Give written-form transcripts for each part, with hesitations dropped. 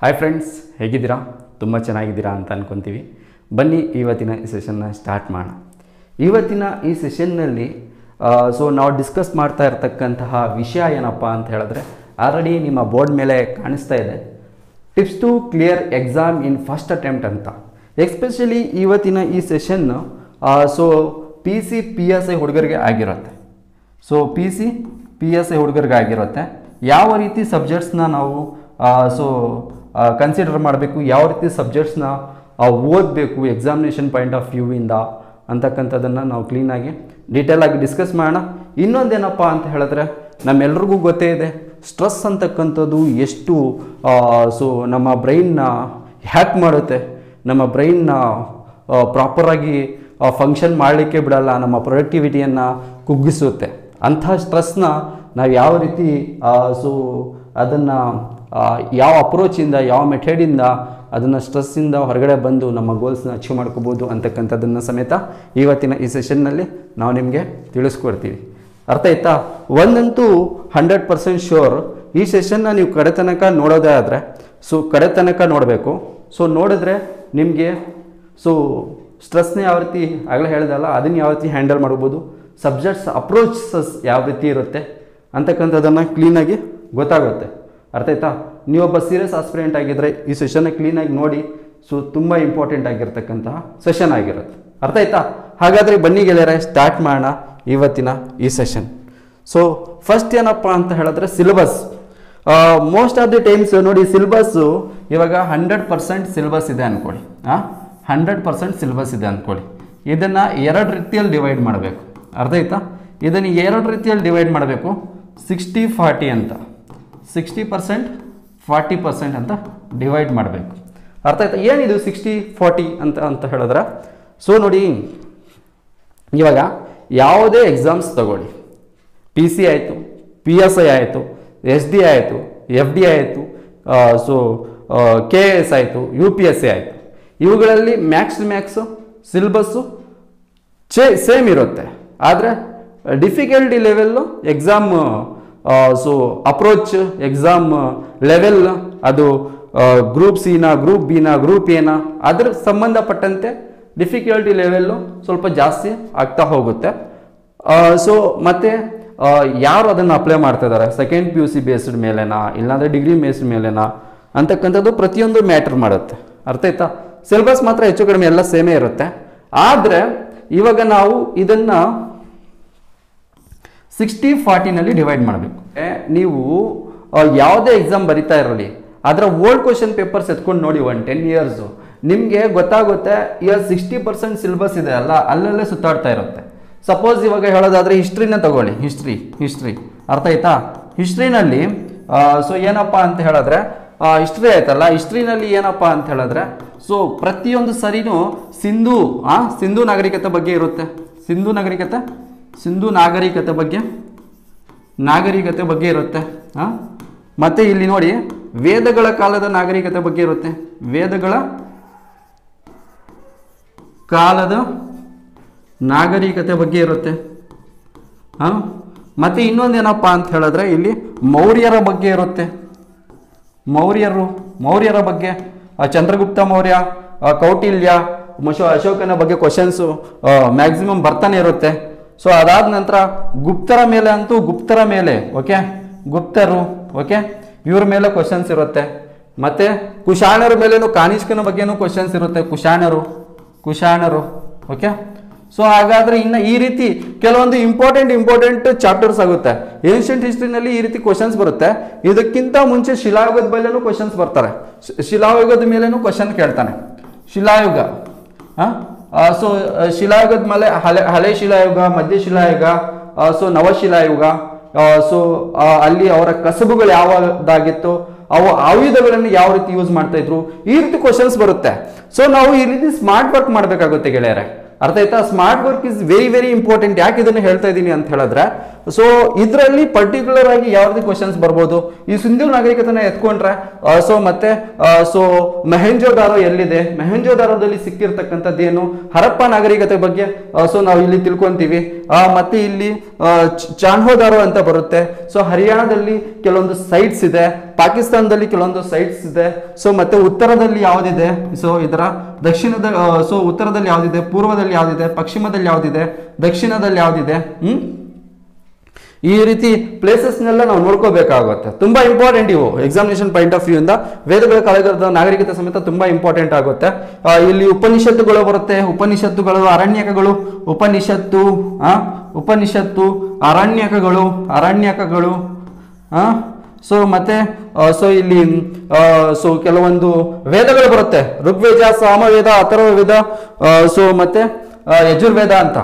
Hi friends, ಹೇಗಿದ್ದೀರಾ? ತುಂಬ ಚೆನ್ನಾಗಿದ್ದೀರಾ ಅಂತ ಅನ್ಕೊತೀವಿ. ಬನ್ನಿ ಇವತ್ತಿನ ಈ ಸೆಷನ್ನ ಸ್ಟಾರ್ಟ್ ಮಾಡೋಣ. ಇವತ್ತಿನ ಈ ಸೆಷನ್ನಲ್ಲಿ ನಾವು ಡಿಸ್ಕಸ್ ಮಾಡ್ತಾ ಇರ್ತಕ್ಕಂತಹ ವಿಷಯ ಏನಪ್ಪ ಅಂತ ಹೇಳಿದ್ರೆ, ಆಲ್ರೆಡಿ ನಿಮ್ಮ ಬೋರ್ಡ್ ಮೇಲೆ ಕಾಣಿಸ್ತಾ ಇದೆ, tips to clear exam in first attempt ಅಂತ. ಎಸ್ಪೆಷಲಿ ಇವತ್ತಿನ ಈ ಸೆಷನ್ PC PSI ಹುಡುಗರಿಗೆ ಆಗಿರುತ್ತೆ. PC PSI ಹುಡುಗರಿಗೆ ಆಗಿರುತ್ತೆ. ಯಾವ ರೀತಿ ಸಬ್ಜೆಕ್ಟ್ಸ್ನ ನಾವು ಕನ್ಸಿಡರ್ ಮಾಡಬೇಕು, ಯಾವ ರೀತಿ ಸಬ್ಜೆಕ್ಟ್ಸ್ನ ಓದಬೇಕು ಎಕ್ಸಾಮಿನೇಷನ್ ಪಾಯಿಂಟ್ ಆಫ್ ವ್ಯೂವಿಂದ ಅಂತಕ್ಕಂಥದ್ದನ್ನು ನಾವು ಕ್ಲೀನಾಗಿ ಡೀಟೇಲಾಗಿ ಡಿಸ್ಕಸ್ ಮಾಡೋಣ. ಇನ್ನೊಂದೇನಪ್ಪ ಅಂತ ಹೇಳಿದ್ರೆ, ನಮ್ಮೆಲ್ರಿಗೂ ಗೊತ್ತೇ ಇದೆ, ಸ್ಟ್ರೆಸ್ ಅಂತಕ್ಕಂಥದ್ದು ಎಷ್ಟು ನಮ್ಮ ಬ್ರೈನ್ನ ಹ್ಯಾಕ್ ಮಾಡುತ್ತೆ, ನಮ್ಮ ಬ್ರೈನ್ನ ಪ್ರಾಪರಾಗಿ ಫಂಕ್ಷನ್ ಮಾಡಲಿಕ್ಕೆ ಬಿಡಲ್ಲ, ನಮ್ಮ ಪ್ರೊಡಕ್ಟಿವಿಟಿಯನ್ನು ಕುಗ್ಗಿಸುತ್ತೆ. ಅಂಥ ಸ್ಟ್ರೆಸ್ನ ನಾವು ಯಾವ ರೀತಿ ಅದನ್ನು ಯಾವ ಅಪ್ರೋಚಿಂದ, ಯಾವ ಮೆಥಡಿಂದ ಅದನ್ನು ಸ್ಟ್ರೆಸ್ಸಿಂದ ಹೊರಗಡೆ ಬಂದು ನಮ್ಮ ಗೋಲ್ಸ್ನ ಅಚೀವ್ ಮಾಡ್ಕೋಬೋದು ಅಂತಕ್ಕಂಥದ್ದನ್ನು ಸಮೇತ ಇವತ್ತಿನ ಈ ಸೆಷನ್ನಲ್ಲಿ ನಾವು ನಿಮಗೆ ತಿಳಿಸ್ಕೊಡ್ತೀವಿ. ಅರ್ಥ ಆಯ್ತಾ? ಒಂದಂತೂ 100% ಶ್ಯೂರ್, ಈ ಸೆಷನ್ನ ನೀವು ಕಡೆ ತನಕ ನೋಡೋದೇ ಆದರೆ ಕಡೆ ತನಕ ನೋಡಬೇಕು. ನೋಡಿದ್ರೆ ನಿಮಗೆ ಸ್ಟ್ರೆಸ್ನ ಯಾವ ರೀತಿ ಆಗಲೇ ಹೇಳ್ದಲ್ಲ, ಅದನ್ನು ಯಾವ ರೀತಿ ಹ್ಯಾಂಡಲ್ ಮಾಡ್ಬೋದು, ಸಬ್ಜೆಕ್ಟ್ಸ್ ಅಪ್ರೋಚಸ್ ಯಾವ ರೀತಿ ಇರುತ್ತೆ ಅಂತಕ್ಕಂಥದ್ದನ್ನು ಕ್ಲೀನಾಗಿ ಗೊತ್ತಾಗುತ್ತೆ. ಅರ್ಥ ಆಯ್ತಾ? ನೀವೊಬ್ಬ ಸೀರಿಯಸ್ ಆಸ್ಪಿರೆಂಟ್ ಆಗಿದ್ದರೆ ಈ ಸೆಷನ್ನ ಕ್ಲೀನಾಗಿ ನೋಡಿ. ತುಂಬ ಇಂಪಾರ್ಟೆಂಟ್ ಆಗಿರ್ತಕ್ಕಂತಹ ಸೆಷನ್ ಆಗಿರುತ್ತೆ. ಅರ್ಥ ಆಯ್ತಾ? ಹಾಗಾದರೆ ಬನ್ನಿ ಗೆಳೆಯರೆ, ಸ್ಟಾರ್ಟ್ ಮಾಡೋಣ ಇವತ್ತಿನ ಈ ಸೆಷನ್. ಫಸ್ಟ್ ಏನಪ್ಪ ಅಂತ ಹೇಳಿದ್ರೆ, syllabus. Most of the times ನೋಡಿ, ಸಿಲೆಬಸ್ಸು ಇವಾಗ 100% ಸಿಲೆಬಸ್ ಇದೆ ಅಂದ್ಕೊಳ್ಳಿ. 100% ಸಿಲೆಬಸ್ ಇದೆ ಅಂದ್ಕೊಳ್ಳಿ. ಇದನ್ನು 2 ರೀತಿಯಲ್ಲಿ ಡಿವೈಡ್ ಮಾಡಬೇಕು. ಅರ್ಥ ಆಯ್ತಾ? ಇದನ್ನು 2 ರೀತಿಯಲ್ಲಿ ಡಿವೈಡ್ ಮಾಡಬೇಕು. 60-40 ಅಂತ, 60% 40% ಅಂತ ಡಿವೈಡ್ ಮಾಡಬೇಕು. ಅರ್ಥ ಆಯ್ತಾ? ಏನಿದು 60-40 ಅಂತ ಹೇಳಿದ್ರೆ, ನೋಡಿ, ಇವಾಗ ಯಾವುದೇ ಎಕ್ಸಾಮ್ಸ್ ತಗೊಳ್ಳಿ, PC ಆಯಿತು, PSI ಆಯಿತು, SD ಆಯಿತು, FD ಆಯಿತು, KS ಆಯಿತು, UPSC ಆಯಿತು, ಇವುಗಳಲ್ಲಿ ಮ್ಯಾಕ್ಸ್ ಸಿಲೆಬಸ್ಸು ಸೇಮ್ ಇರುತ್ತೆ. ಆದರೆ difficulty level, exam approach, exam level, ಅದು ಗ್ರೂಪ್ ಸಿನ, ಗ್ರೂಪ್ ಬಿನ, ಗ್ರೂಪ್ ಎನ, ಅದ್ರ ಸಂಬಂಧಪಟ್ಟಂತೆ ಡಿಫಿಕಲ್ಟಿ ಲೆವೆಲ್ಲು ಸ್ವಲ್ಪ ಜಾಸ್ತಿ ಆಗ್ತಾ ಹೋಗುತ್ತೆ. ಮತ್ತು ಯಾರು ಅದನ್ನು ಅಪ್ಲೈ ಮಾಡ್ತಾ ಇದ್ದಾರೆ, ಸೆಕೆಂಡ್ PUC ಬೇಸ್ಡ್ ಮೇಲೆನಾ, ಇಲ್ಲಾಂದರೆ ಡಿಗ್ರಿ ಬೇಸ್ಡ್ ಮೇಲೆನಾ ಅಂತಕ್ಕಂಥದ್ದು ಪ್ರತಿಯೊಂದು ಮ್ಯಾಟ್ರ್ ಮಾಡುತ್ತೆ. ಅರ್ಥ ಆಯ್ತಾ? ಸಿಲೆಬಸ್ ಮಾತ್ರ ಹೆಚ್ಚು ಕಡಿಮೆ ಎಲ್ಲ ಸೇಮೇ ಇರುತ್ತೆ. ಆದರೆ ಇವಾಗ ನಾವು ಇದನ್ನು 60-40ನಲ್ಲಿ ಡಿವೈಡ್ ಮಾಡಬೇಕು. ನೀವು ಯಾವುದೇ ಎಕ್ಸಾಮ್ ಬರಿತಾ ಇರಲಿ, ಅದರ ಓಲ್ಡ್ ಕ್ವಶನ್ ಪೇಪರ್ಸ್ ಎತ್ಕೊಂಡು ನೋಡಿ, 10 years ನಿಮಗೆ ಗೊತ್ತಾಗುತ್ತೆ. ಈಗ 60% ಸಿಲೆಬಸ್ ಇದೆ ಅಲ್ಲ, ಅಲ್ಲಲ್ಲೇ ಸುತ್ತಾಡ್ತಾ ಇರುತ್ತೆ. ಸಪೋಸ್ ಇವಾಗ ಹೇಳೋದಾದರೆ ಹಿಸ್ಟ್ರಿನ ತಗೊಳ್ಳಿ, ಹಿಸ್ಟ್ರಿ ಅರ್ಥ ಆಯ್ತಾ? ಹಿಸ್ಟ್ರಿನಲ್ಲಿ ಏನಪ್ಪ ಅಂತ ಹೇಳಿದ್ರೆ, ಹಿಸ್ಟ್ರಿ ಆಯ್ತಲ್ಲ, ಹಿಸ್ಟ್ರಿನಲ್ಲಿ ಏನಪ್ಪ ಅಂತ ಹೇಳಿದ್ರೆ, ಪ್ರತಿಯೊಂದು ಸರಿನೂ ಸಿಂಧೂ ನಾಗರಿಕತೆ ಬಗ್ಗೆ ಇರುತ್ತೆ. ಸಿಂಧೂ ನಾಗರಿಕತೆ ಬಗ್ಗೆ ಇರುತ್ತೆ. ಮತ್ತು ಇಲ್ಲಿ ನೋಡಿ, ವೇದಗಳ ಕಾಲದ ನಾಗರಿಕತೆ ಬಗ್ಗೆ ಇರುತ್ತೆ. ವೇದಗಳ ಕಾಲದ ನಾಗರಿಕತೆ ಬಗ್ಗೆ ಇರುತ್ತೆ. ಮತ್ತು ಇನ್ನೊಂದೇನಪ್ಪ ಅಂತ ಹೇಳಿದ್ರೆ, ಇಲ್ಲಿ ಮೌರ್ಯರ ಬಗ್ಗೆ ಇರುತ್ತೆ. ಮೌರ್ಯರ ಬಗ್ಗೆ, ಚಂದ್ರಗುಪ್ತ ಮೌರ್ಯ, ಕೌಟಿಲ್ಯ, ಅಶೋಕನ ಬಗ್ಗೆ ಕ್ವಶನ್ಸು ಮ್ಯಾಕ್ಸಿಮಮ್ ಬರ್ತಾನೆ ಇರುತ್ತೆ. ಅದಾದ ನಂತರ ಗುಪ್ತರ ಮೇಲೆ ಗುಪ್ತರು ಇವ್ರ ಮೇಲೆ ಕ್ವಶನ್ಸ್ ಇರುತ್ತೆ. ಮತ್ತು ಕುಶಾಣರ ಮೇಲೇನು, ಕಾನಿಷ್ಕನ ಬಗ್ಗೆನೂ ಕ್ವಶನ್ಸ್ ಇರುತ್ತೆ. ಕುಶಾಣರು ಹಾಗಾದರೆ ಇನ್ನು ಈ ರೀತಿ ಕೆಲವೊಂದು ಇಂಪಾರ್ಟೆಂಟ್ ಚಾಪ್ಟರ್ಸ್ ಆಗುತ್ತೆ. ಏನ್ಷಿಯಂಟ್ ಹಿಸ್ಟ್ರಿನಲ್ಲಿ ಈ ರೀತಿ ಕ್ವಶನ್ಸ್ ಬರುತ್ತೆ. ಇದಕ್ಕಿಂತ ಮುಂಚೆ ಶಿಲಾಯುಗದ ಮೇಲೇನೂ ಕ್ವಶನ್ಸ್ ಬರ್ತಾರೆ. ಶಿಲಾಯುಗದ ಮೇಲೇನೂ ಕ್ವಶನ್ ಕೇಳ್ತಾನೆ. ಶಿಲಾಯುಗ, ಶಿಲಾಯುಗದ ಮೇಲೆ ಹಳೆ ಶಿಲಾಯುಗ, ಮಧ್ಯ ಶಿಲಾಯುಗ, ನವಶಿಲಾಯುಗ, ಅಲ್ಲಿ ಅವರ ಕಸಬುಗಳು ಯಾವ್ದಾಗಿತ್ತು, ಅವು ಆಯುಧಗಳನ್ನು ಯಾವ ರೀತಿ ಯೂಸ್ ಮಾಡ್ತಾ ಇದ್ರು, ಈ ರೀತಿ ಕ್ವಶನ್ಸ್ ಬರುತ್ತೆ. ನಾವು ಈ ರೀತಿ ಸ್ಮಾರ್ಟ್ ವರ್ಕ್ ಮಾಡಬೇಕಾಗುತ್ತೆ ಗೆಳೆಯರೆ. ಅರ್ಥ ಆಯ್ತಾ? Smart work is very important. ಯಾಕೆ ಇದನ್ನು ಹೇಳ್ತಾ ಇದ್ದೀನಿ ಅಂತ ಹೇಳಿದ್ರೆ, ಸೊ ಇದರಲ್ಲಿ ಪರ್ಟಿಕ್ಯುಲರ್ ಆಗಿ ಯಾವ ರೀತಿ ಕ್ವಶನ್ಸ್ ಬರ್ಬೋದು, ಈ ಸಿಂಧೂ ನಾಗರಿಕತೆನ ಎತ್ಕೊಂಡ್ರೆ ಸೊ ಮತ್ತೆ ಸೊ ಮೊಹೆಂಜೋದಾರೋ ಎಲ್ಲಿದೆ, ಮೊಹೆಂಜೋದಾರೋದಲ್ಲಿ ಸಿಕ್ಕಿರ್ತಕ್ಕಂಥದ್ದು ಏನು, ಹರಪ್ಪ ನಾಗರಿಕತೆ ಬಗ್ಗೆ ಸೊ ನಾವು ಇಲ್ಲಿ ತಿಳ್ಕೊಂತೀವಿ. ಮತ್ತೆ ಇಲ್ಲಿ ಚಾನ್ಹೋದಾರೋ ಅಂತ ಬರುತ್ತೆ. ಸೊ ಹರಿಯಾಣದಲ್ಲಿ ಕೆಲವೊಂದು ಸೈಟ್ಸ್ ಇದೆ, ಪಾಕಿಸ್ತಾನದಲ್ಲಿ ಕೆಲವೊಂದು ಸೈಟ್ಸ್ ಇದೆ. ಸೊ ಮತ್ತೆ ಉತ್ತರದಲ್ಲಿ ಯಾವುದಿದೆ, ಸೊ ಇದರ ದಕ್ಷಿಣದ ಸೊ ಉತ್ತರದಲ್ಲಿ ಯಾವುದಿದೆ, ಪೂರ್ವದಲ್ಲಿ ಯಾವುದಿದೆ, ಪಶ್ಚಿಮದಲ್ಲಿ ಯಾವುದಿದೆ, ದಕ್ಷಿಣದಲ್ಲಿ ಯಾವುದಿದೆ, ಈ ರೀತಿ ಪ್ಲೇಸಸ್ನೆಲ್ಲ ನಾವು ನೋಡ್ಕೋಬೇಕಾಗುತ್ತೆ. ತುಂಬಾ ಇಂಪಾರ್ಟೆಂಟ್ ಇವು ಎಕ್ಸಾಮಿನೇಷನ್ ಪಾಯಿಂಟ್ ಆಫ್ ವ್ಯೂ ಇಂದ. ವೇದಗಳ ಕಾಲಘಟ್ಟದ ನಾಗರಿಕತೆ ಸಮೇತ ತುಂಬಾ ಇಂಪಾರ್ಟೆಂಟ್ ಆಗುತ್ತೆ. ಇಲ್ಲಿ ಉಪನಿಷತ್ತುಗಳು ಬರುತ್ತೆ, ಉಪನಿಷತ್ತುಗಳು, ಅರಣ್ಯಕಗಳು, ಉಪನಿಷತ್ತು ಅರಣ್ಯಕಗಳು ಸೊ ಮತ್ತೆ ಸೊ ಇಲ್ಲಿ ಸೊ ಕೆಲವೊಂದು ವೇದಗಳು ಬರುತ್ತೆ, ಋಗ್ವೇದ, ಸಾಮವೇದ, ಅಥರ್ವವೇದ, ಸೊ ಮತ್ತೆ ಯಜುರ್ವೇದ ಅಂತ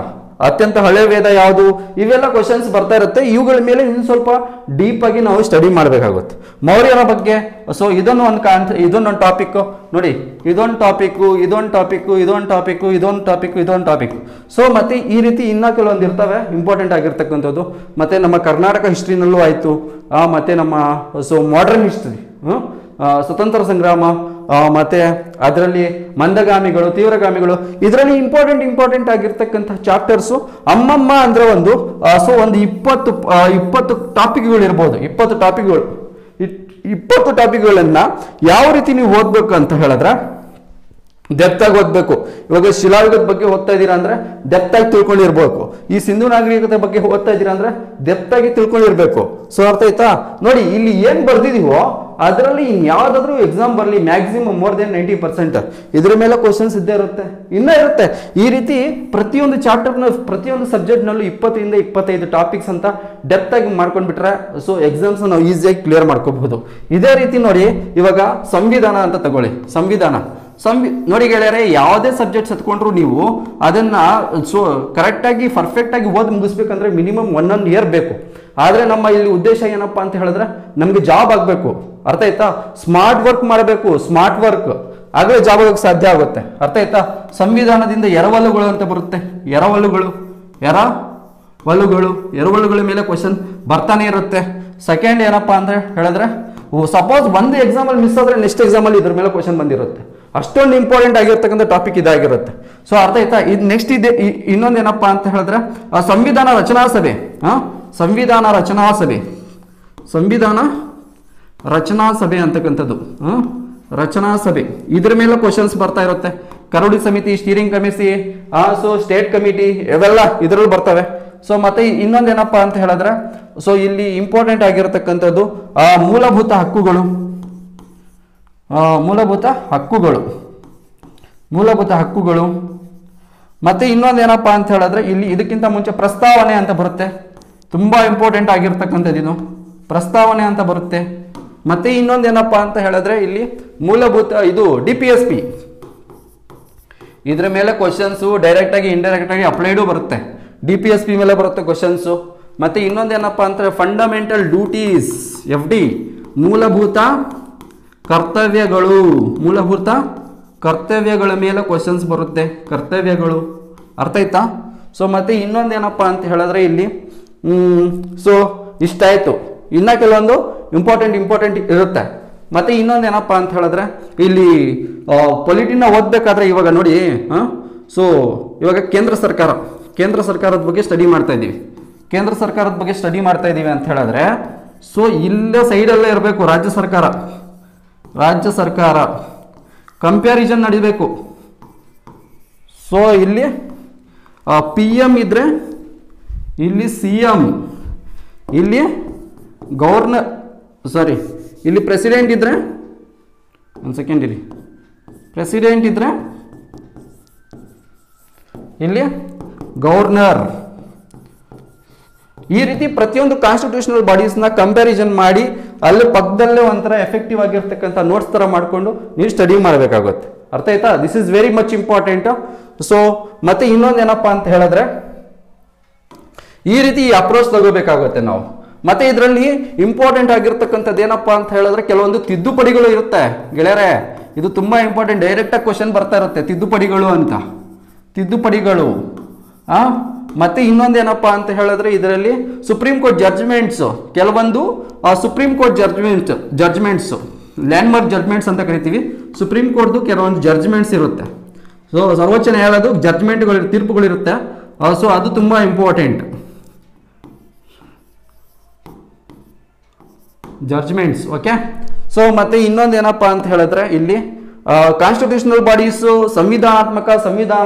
ಅತ್ಯಂತ ಹಳೆ ವೇದ ಯಾವುದು, ಇವೆಲ್ಲ ಕ್ವಶನ್ಸ್ ಬರ್ತಾ ಇರುತ್ತೆ. ಇವುಗಳ ಮೇಲೆ ಇನ್ನು ಸ್ವಲ್ಪ ಡೀಪ್ ಆಗಿ ನಾವು ಸ್ಟಡಿ ಮಾಡಬೇಕಾಗುತ್ತೆ. ಮೌರ್ಯರ ಬಗ್ಗೆ ಸೊ ಇದೊಂದು ಟಾಪಿಕ್ ನೋಡಿ, ಇದೊಂದು ಟಾಪಿಕ್. ಸೊ ಮತ್ತೆ ಈ ರೀತಿ ಇನ್ನ ಕೆಲವೊಂದು ಇರ್ತವೆ ಇಂಪಾರ್ಟೆಂಟ್ ಆಗಿರ್ತಕ್ಕಂಥದ್ದು. ಮತ್ತೆ ನಮ್ಮ ಕರ್ನಾಟಕ ಹಿಸ್ಟ್ರಿನಲ್ಲೂ ಆಯ್ತು, ಮತ್ತೆ ನಮ್ಮ ಸೊ ಮಾಡರ್ನ್ ಹಿಸ್ಟ್ರಿ, ಸ್ವತಂತ್ರ ಸಂಗ್ರಾಮ, ಮತ್ತೆ ಅದರಲ್ಲಿ ಮಂದಗಾಮಿಗಳು, ತೀವ್ರಗಾಮಿಗಳು, ಇದರಲ್ಲಿ ಇಂಪಾರ್ಟೆಂಟ್ ಆಗಿರ್ತಕ್ಕಂಥ ಚಾಪ್ಟರ್ಸು ಅಮ್ಮಮ್ಮ ಅಂದ್ರೆ ಒಂದು ಸೊ ಒಂದು 20 ಟಾಪಿಕ್ಗಳು ಇರ್ಬೋದು. 20 ಟಾಪಿಕ್ಗಳನ್ನ ಯಾವ ರೀತಿ ನೀವು ಓದ್ಬೇಕು ಅಂತ ಹೇಳಿದ್ರೆ ಡೆಪ್ತ್ ಆಗಿ ಓದ್ಬೇಕು. ಇವಾಗ ಶಿಲಾಯುಗದ ಬಗ್ಗೆ ಓದ್ತಾ ಇದ್ದೀರಾ ಅಂದ್ರೆ ಡೆಪ್ತ್ ಆಗಿ ತಿಳ್ಕೊಂಡಿರ್ಬೇಕು. ಈ ಸಿಂಧು ನಾಗರಿಕತೆ ಬಗ್ಗೆ ಓದ್ತಾ ಇದ್ದೀರಾ ಅಂದ್ರೆ ಡೆಪ್ತ್ ಆಗಿ ತಿಳ್ಕೊಂಡಿರ್ಬೇಕು. ಸೊ ಅರ್ಥ ಆಯ್ತಾ? ನೋಡಿ ಇಲ್ಲಿ ಏನ್ ಬರ್ದಿದೀವೋ ಅದರಲ್ಲಿ ಇನ್ಯಾವುದಾದ್ರೂ ಎಕ್ಸಾಮ್ ಬರಲಿ, ಮ್ಯಾಕ್ಸಿಮಮ್ ಮೋರ್ ದೆನ್ 90% ಇದ್ರ ಮೇಲೆ ಕ್ವಶನ್ಸ್ ಇದ್ದೇ ಇರುತ್ತೆ, ಇನ್ನೂ ಇರುತ್ತೆ. ಈ ರೀತಿ ಪ್ರತಿಯೊಂದು ಚಾಪ್ಟರ್ನ ಪ್ರತಿಯೊಂದು ಸಬ್ಜೆಕ್ಟ್ನಲ್ಲೂ 20 ಇಂದ 25 ಟಾಪಿಕ್ಸ್ ಅಂತ ಡೆಪ್ತ್ ಆಗಿ ಮಾಡ್ಕೊಂಡ್ಬಿಟ್ರೆ ಸೊ ಎಕ್ಸಾಮ್ಸ್ ನಾವು ಈಸಿಯಾಗಿ ಕ್ಲಿಯರ್ ಮಾಡ್ಕೋಬಹುದು. ಇದೇ ರೀತಿ ನೋಡಿ, ಇವಾಗ ಸಂವಿಧಾನ ಅಂತ ತಗೊಳ್ಳಿ. ನೋಡಿ ಗೆಳೆಯರೆ, ಯಾವುದೇ ಸಬ್ಜೆಕ್ಟ್ಸ್ ಎತ್ಕೊಂಡ್ರು ನೀವು ಅದನ್ನ ಸೊ ಕರೆಕ್ಟಾಗಿ ಪರ್ಫೆಕ್ಟಾಗಿ ಓದಿ ಮುಗಿಸ್ಬೇಕಂದ್ರೆ ಮಿನಿಮಮ್ 1 year ಬೇಕು. ಆದರೆ ನಮ್ಮ ಇಲ್ಲಿ ಉದ್ದೇಶ ಏನಪ್ಪಾ ಅಂತ ಹೇಳಿದ್ರೆ ನಮಗೆ ಜಾಬ್ ಆಗಬೇಕು. ಅರ್ಥ ಆಯ್ತಾ? ಸ್ಮಾರ್ಟ್ ವರ್ಕ್ ಮಾಡಬೇಕು, ಸ್ಮಾರ್ಟ್ ವರ್ಕ್ ಆಗಲೇ ಜಾಬ್ ಆಗಕ್ಕೆ ಸಾಧ್ಯ ಆಗುತ್ತೆ. ಅರ್ಥ ಆಯ್ತಾ? ಸಂವಿಧಾನದಿಂದ ಎರವಲುಗಳು ಅಂತ ಬರುತ್ತೆ, ಎರವಲುಗಳ ಮೇಲೆ ಕ್ವಶನ್ ಬರ್ತಾನೆ ಇರುತ್ತೆ. ಸೆಕೆಂಡ್ ಏನಪ್ಪಾ ಅಂದ್ರೆ ಹೇಳಿದ್ರೆ ಸಪೋಸ್ ಒಂದು ಎಕ್ಸಾಮಲ್ಲಿ ಮಿಸ್ ಆದ್ರೆ ನೆಕ್ಸ್ಟ್ ಎಕ್ಸಾಮಲ್ಲಿ ಇದ್ರ ಮೇಲೆ ಕ್ವಶನ್ ಬಂದಿರುತ್ತೆ. ಅಷ್ಟೊಂದು ಇಂಪಾರ್ಟೆಂಟ್ ಆಗಿರ್ತಕ್ಕಂಥ ಟಾಪಿಕ್ ಇದಾಗಿರುತ್ತೆ. ಸೊ ಅರ್ಥ ಆಯ್ತಾ? ಇದು ನೆಕ್ಸ್ಟ್ ಇದೆ. ಇನ್ನೊಂದೇನಪ್ಪಾ ಅಂತ ಹೇಳಿದ್ರೆ ಸಂವಿಧಾನ ರಚನಾ ಸಭೆ ಅಂತಕ್ಕಂಥದ್ದು, ರಚನಾ ಸಭೆ, ಇದ್ರ ಮೇಲೆ ಕ್ವಶನ್ಸ್ ಬರ್ತಾ ಇರುತ್ತೆ. ಕರಡು ಸಮಿತಿ, steering committee, so state committee, ಇವೆಲ್ಲ ಇದರಲ್ಲಿ ಬರ್ತವೆ. ಸೊ ಮತ್ತೆ ಇನ್ನೊಂದೇನಪ್ಪಾ ಅಂತ ಹೇಳಿದ್ರೆ ಸೊ ಇಲ್ಲಿ ಇಂಪಾರ್ಟೆಂಟ್ ಆಗಿರತಕ್ಕಂಥದ್ದು ಮೂಲಭೂತ ಹಕ್ಕುಗಳು. ಮತ್ತೆ ಇನ್ನೊಂದೇನಪ್ಪಾ ಅಂತ ಹೇಳಿದ್ರೆ ಇಲ್ಲಿ ಇದಕ್ಕಿಂತ ಮುಂಚೆ ಪ್ರಸ್ತಾವನೆ ಅಂತ ಬರುತ್ತೆ, ತುಂಬಾ ಇಂಪಾರ್ಟೆಂಟ್ ಆಗಿರ್ತಕ್ಕಂಥದ್ದು ಇದು, ಪ್ರಸ್ತಾವನೆ ಅಂತ ಬರುತ್ತೆ. ಮತ್ತೆ ಇನ್ನೊಂದೇನಪ್ಪಾ ಅಂತ ಹೇಳಿದ್ರೆ ಇಲ್ಲಿ ಮೂಲಭೂತ ಇದು DPSP, ಇದ್ರ ಮೇಲೆ ಕ್ವಶನ್ಸ್ ಡೈರೆಕ್ಟ್ ಆಗಿ ಇಂಡೈರೆಕ್ಟ್ ಆಗಿ ಅಪ್ಲೈಡು ಬರುತ್ತೆ. DPSP ಮೇಲೆ ಬರುತ್ತೆ ಕ್ವಶನ್ಸು. ಮತ್ತೆ ಇನ್ನೊಂದೇನಪ್ಪಾ ಅಂತ ಫಂಡಮೆಂಟಲ್ ಡ್ಯೂಟೀಸ್, FD, ಮೂಲಭೂತ ಕರ್ತವ್ಯಗಳ ಮೇಲೆ ಕ್ವಶನ್ಸ್ ಬರುತ್ತೆ, ಕರ್ತವ್ಯಗಳು. ಅರ್ಥ ಆಯ್ತಾ? ಸೊ ಮತ್ತೆ ಇನ್ನೊಂದೇನಪ್ಪಾ ಅಂತ ಹೇಳಿದ್ರೆ ಇಲ್ಲಿ ಸೊ ಇಷ್ಟಾಯ್ತು. ಇನ್ನ ಕೆಲವೊಂದು ಇಂಪಾರ್ಟೆಂಟ್ ಇರುತ್ತೆ. ಮತ್ತೆ ಇನ್ನೊಂದೇನಪ್ಪಾ ಅಂತ ಹೇಳಿದ್ರೆ ಇಲ್ಲಿ ಪೊಲಿಟಿನ ಓದ್ಬೇಕಾದ್ರೆ ಇವಾಗ ನೋಡಿ, ಸೊ ಇವಾಗ ಕೇಂದ್ರ ಸರ್ಕಾರದ ಬಗ್ಗೆ ಸ್ಟಡಿ ಮಾಡ್ತಾ ಇದ್ದೀವಿ ಅಂತ ಹೇಳಿದ್ರೆ ಸೊ ಇಲ್ಲೇ ಸೈಡಲ್ಲೇ ಇರಬೇಕು ರಾಜ್ಯ ಸರ್ಕಾರ ಕಂಪ್ಯಾರಿಸನ್ ನಡಿಬೇಕು. ಸೊ ಇಲ್ಲಿ PM ಇದ್ರೆ ಇಲ್ಲಿ CM, ಇಲ್ಲಿ ಇಲ್ಲಿ ಪ್ರೆಸಿಡೆಂಟ್ ಇದ್ರೆ ಇಲ್ಲಿ ಗವರ್ನರ್. ಈ ರೀತಿ ಪ್ರತಿಯೊಂದು ಕಾನ್ಸ್ಟಿಟ್ಯೂಷನಲ್ ಬಾಡೀಸ್ನ ಕಂಪ್ಯಾರಿಸನ್ ಮಾಡಿ ಅಲ್ಲಿ ಪಕ್ಕದಲ್ಲೇ ಒಂಥರ ಎಫೆಕ್ಟಿವ್ ಆಗಿರ್ತಕ್ಕಂಥ ನೋಟ್ಸ್ ತರ ಮಾಡಿಕೊಂಡು ನೀವು ಸ್ಟಡಿ ಮಾಡಬೇಕಾಗುತ್ತೆ. ಅರ್ಥ ಆಯ್ತಾ? This is very much important. So ಮತ್ತೆ ಇನ್ನೊಂದೇನಪ್ಪಾ ಅಂತ ಹೇಳಿದ್ರೆ ಈ ರೀತಿ ಅಪ್ರೋಚ್ ತಗೋಬೇಕಾಗುತ್ತೆ ನಾವು. ಮತ್ತೆ ಇದರಲ್ಲಿ ಇಂಪಾರ್ಟೆಂಟ್ ಆಗಿರ್ತಕ್ಕಂಥದ್ದು ಏನಪ್ಪಾ ಅಂತ ಹೇಳಿದ್ರೆ ಕೆಲವೊಂದು ತಿದ್ದುಪಡಿಗಳು ಇರುತ್ತೆ ಗೆಳೆಯರೆ. ಇದು ತುಂಬಾ ಇಂಪಾರ್ಟೆಂಟ್. ಡೈರೆಕ್ಟ್ ಆಗಿ ಕ್ವಶನ್ ಬರ್ತಾ ಇರುತ್ತೆ ತಿದ್ದುಪಡಿಗಳು. ಮತ್ತೆ ಇನ್ನೊಂದೇನಪ್ಪಾ ಅಂತ ಹೇಳಿದ್ರೆ ಇದರಲ್ಲಿ ಸುಪ್ರೀಂ ಕೋರ್ಟ್ ಜಡ್ಜ್ಮೆಂಟ್ಸ್, ಕೆಲವೊಂದು supreme court judgements landmark judgements ಅಂತ ಕರಿತೀವಿ. ಸುಪ್ರೀಂ ಕೋರ್ಟ್ದು ಕೆಲವೊಂದು ಜಡ್ಜ್ಮೆಂಟ್ಸ್ ಇರುತ್ತೆ. ಸೊ ಸರ್ವೋಚ್ಚ ನ್ಯಾಯಾಲಯದ ಜಡ್ಜ್ಮೆಂಟ್ಗಳು, ತೀರ್ಪುಗಳಿರುತ್ತೆ. ಸೊ ಅದು ತುಂಬ ಇಂಪಾರ್ಟೆಂಟ್. ಜಡ್ಜ್ಮೆಂಟ್ಸ್. ಓಕೆ. ಸೊ ಮತ್ತೆ ಇನ್ನೊಂದೇನಪ್ಪ ಅಂತ ಹೇಳಿದ್ರೆ ಇಲ್ಲಿ ಕಾನ್ಸ್ಟಿಟ್ಯೂಷನಲ್ ಬಾಡೀಸ್,